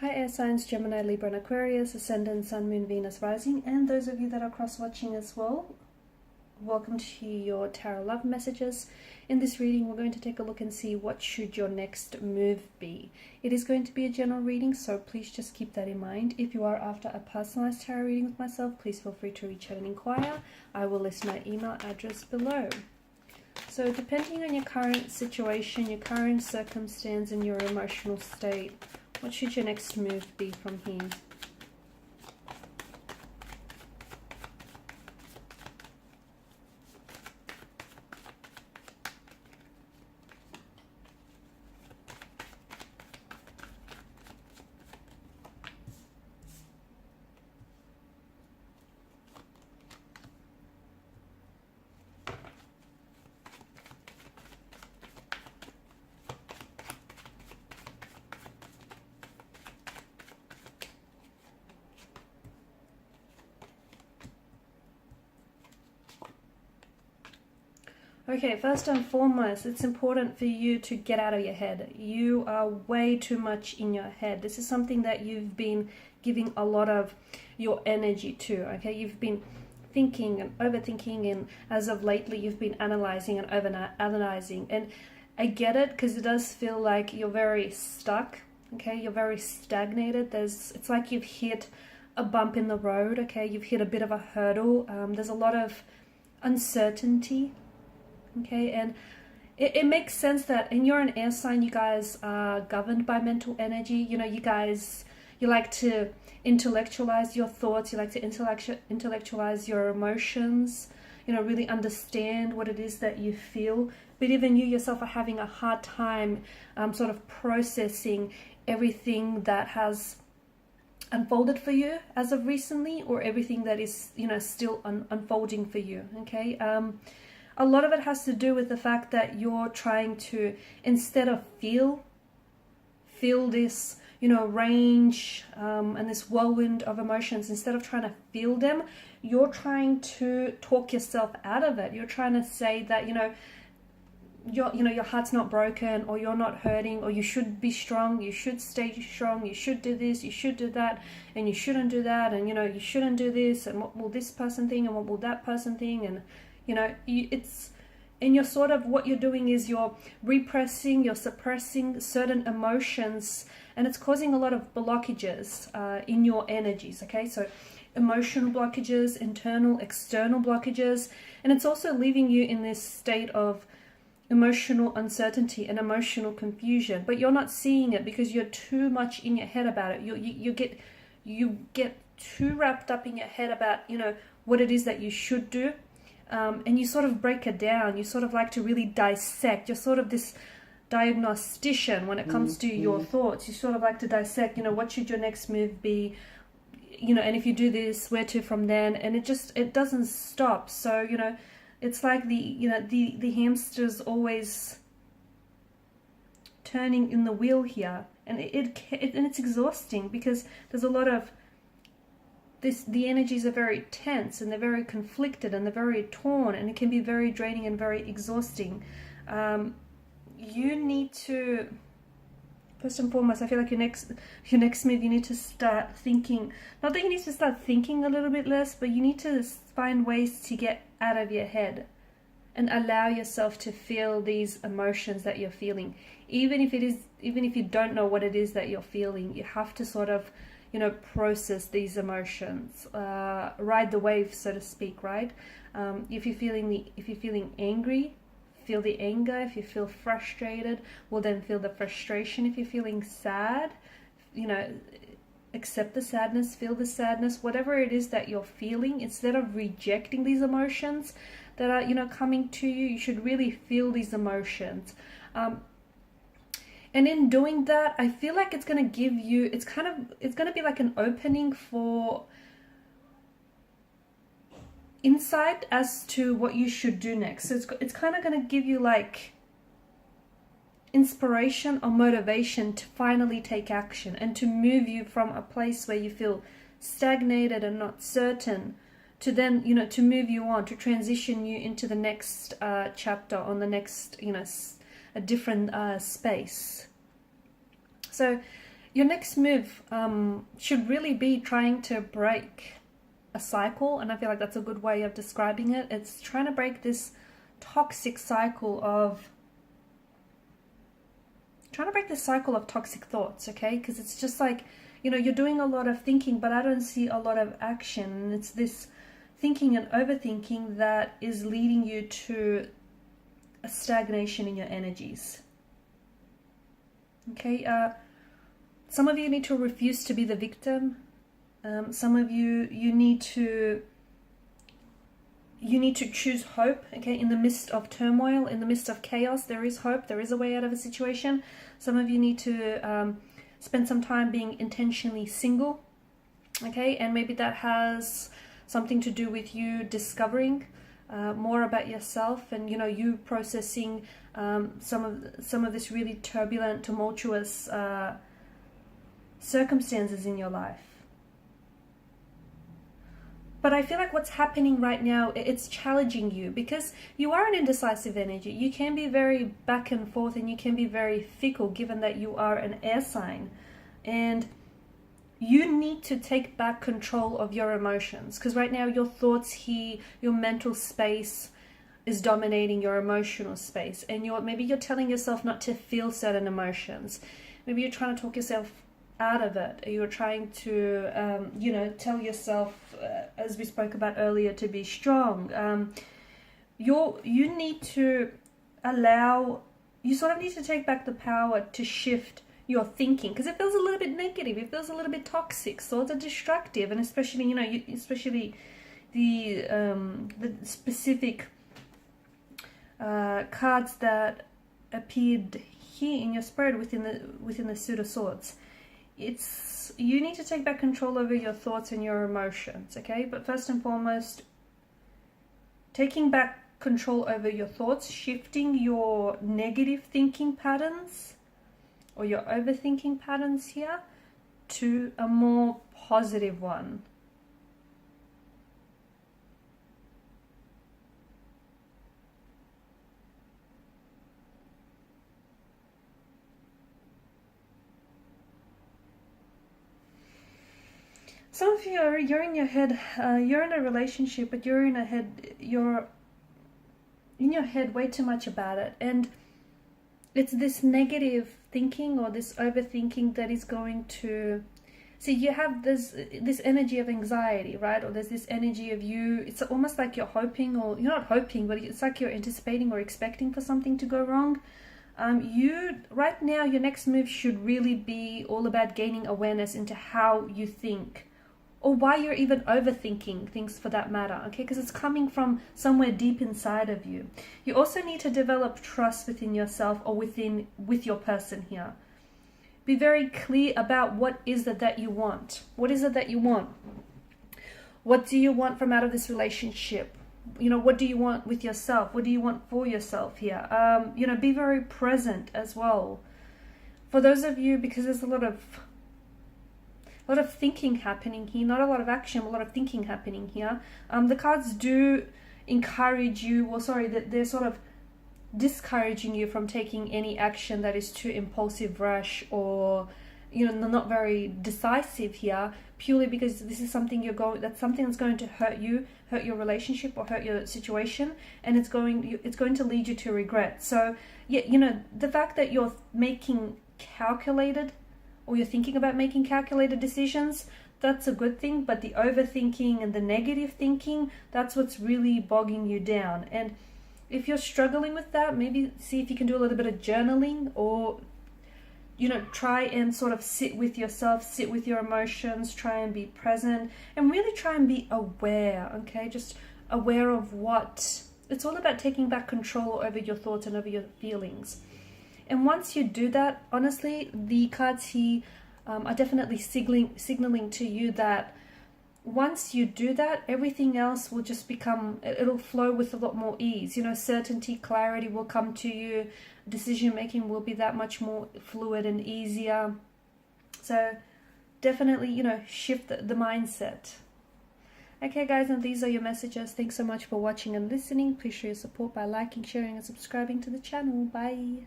Hi air signs, Gemini, Libra and Aquarius, Ascendant, Sun, Moon, Venus, Rising, and those of you that are cross-watching as well. Welcome to your Tarot Love Messages. In this reading, we're going to take a look and see what should your next move be. It is going to be a general reading, so please just keep that in mind. If you are after a personalized tarot reading with myself, please feel free to reach out and inquire. I will list my email address below. So depending on your current situation, your current circumstance, and your emotional state, what should your next move be from here? Okay, first and foremost, it's important for you to get out of your head. You are way too much in your head. This is something that you've been giving a lot of your energy to, okay? You've been thinking and overthinking, and as of lately, you've been analyzing and over-analyzing. And I get it, because it does feel like you're very stuck, okay? You're very stagnated. It's like you've hit a bump in the road, okay? You've hit a bit of a hurdle. There's a lot of uncertainty. Okay, and it makes sense that, and you're an air sign, you guys are governed by mental energy. You know, you like to intellectualize your thoughts, you like to intellectualize your emotions, you know, really understand what it is that you feel. But even you yourself are having a hard time sort of processing everything that has unfolded for you as of recently, or everything that is, you know, still unfolding for you, okay? A lot of it has to do with the fact that you're trying to, instead of feel this, you know, range and this whirlwind of emotions, instead of trying to feel them, you're trying to talk yourself out of it. You're trying to say that, your heart's not broken, or you're not hurting, or you should be strong, you should stay strong, you should do this, you should do that, and you shouldn't do that, and, you shouldn't do this, and what will this person think, and what will that person think, and and you're sort of, what you're doing is you're repressing, you're suppressing certain emotions, and it's causing a lot of blockages in your energies, okay? So emotional blockages, internal, external blockages, and it's also leaving you in this state of emotional uncertainty and emotional confusion, but you're not seeing it because you're too much in your head about it. You get too wrapped up in your head about, what it is that you should do. And you sort of break it down. You sort of like to really dissect. You're sort of this diagnostician when it comes to your thoughts. You sort of like to dissect, what should your next move be? And if you do this, where to from then? And it doesn't stop. So, it's like the hamster's always turning in the wheel here. And it's exhausting, because there's a lot of the energies are very tense, and they're very conflicted, and they're very torn, and it can be very draining and very exhausting. You need to, first and foremost, I feel like your next move, you need to start thinking, not that you need to start thinking a little bit less, but you need to find ways to get out of your head and allow yourself to feel these emotions that you're feeling. Even if you don't know what it is that you're feeling, you have to sort of process these emotions, ride the wave, so to speak, right? If you're feeling angry, feel the anger. If you feel frustrated, well, then feel the frustration. If you're feeling sad, accept the sadness, feel the sadness, whatever it is that you're feeling. Instead of rejecting these emotions that are, coming to you, you should really feel these emotions. And in doing that, I feel like it's going to give you, it's going to be like an opening for insight as to what you should do next. So it's kind of going to give you like inspiration or motivation to finally take action, and to move you from a place where you feel stagnated and not certain, to then, to move you on, to transition you into the next chapter, on the next, a different space. So your next move should really be trying to break a cycle, and I feel like that's a good way of describing it. It's trying to break this toxic cycle of toxic thoughts, okay? Because it's just like, you know, you're doing a lot of thinking, but I don't see a lot of action. And it's this thinking and overthinking that is leading you to a stagnation in your energies. Okay, some of you need to refuse to be the victim. Some of you need to choose hope. Okay, in the midst of turmoil, in the midst of chaos, there is hope. There is a way out of a situation. Some of you need to spend some time being intentionally single. Okay, and maybe that has something to do with you discovering more about yourself, and you know, you processing some of this really turbulent, tumultuous circumstances in your life. But I feel like what's happening right now, it's challenging you because you are an indecisive energy. You can be very back and forth, and you can be very fickle given that you are an air sign. And you need to take back control of your emotions, because right now your thoughts here, your mental space is dominating your emotional space, and maybe you're telling yourself not to feel certain emotions. Maybe you're trying to talk yourself out of it. You're trying to you know, tell yourself, as we spoke about earlier, to be strong. You need to you sort of need to take back the power to shift your thinking, because it feels a little bit negative, it feels a little bit toxic, thoughts are destructive, and especially, you know, especially the specific cards that appeared here in your spread within the Suit of Swords. You need to take back control over your thoughts and your emotions, okay? But first and foremost, taking back control over your thoughts, shifting your negative thinking patterns or your overthinking patterns here to a more positive one. Some of you you're in your head, you're in a relationship, but you're in your head way too much about it, and it's this negative thinking or this overthinking that is going to you have this energy of anxiety, right? Or there's this energy of you, it's almost like you're hoping, or you're not hoping, but it's like you're anticipating or expecting for something to go wrong. Right now, your next move should really be all about gaining awareness into how you think, or why you're even overthinking things, for that matter, okay? Because it's coming from somewhere deep inside of you. You also need to develop trust within yourself, or with your person here. Be very clear about what is it that you want. What is it that you want? What do you want from out of this relationship? You know, what do you want with yourself? What do you want for yourself here? You know, be very present as well. For those of you, because there's a lot of thinking happening here, not a lot of action, a lot of thinking happening here. The cards do encourage you, that they're sort of discouraging you from taking any action that is too impulsive, rash, or, you know, not very decisive here, purely because this is something that's going to hurt your relationship, or hurt your situation, and it's going to lead you to regret. So, yeah, you know, the fact that you're making calculated, or you're thinking about making calculated decisions, that's a good thing. But the overthinking and the negative thinking, that's what's really bogging you down. And if you're struggling with that, maybe see if you can do a little bit of journaling, or, you know, try and sort of sit with yourself, sit with your emotions, try and be present, and really try and be aware, okay? Just aware of what. It's all about taking back control over your thoughts and over your feelings. And once you do that, honestly, the cards here are definitely signaling to you that once you do that, everything else will just it'll flow with a lot more ease. You know, certainty, clarity will come to you. Decision making will be that much more fluid and easier. So definitely, you know, shift the mindset. Okay, guys, and these are your messages. Thanks so much for watching and listening. Please show your support by liking, sharing, and subscribing to the channel. Bye.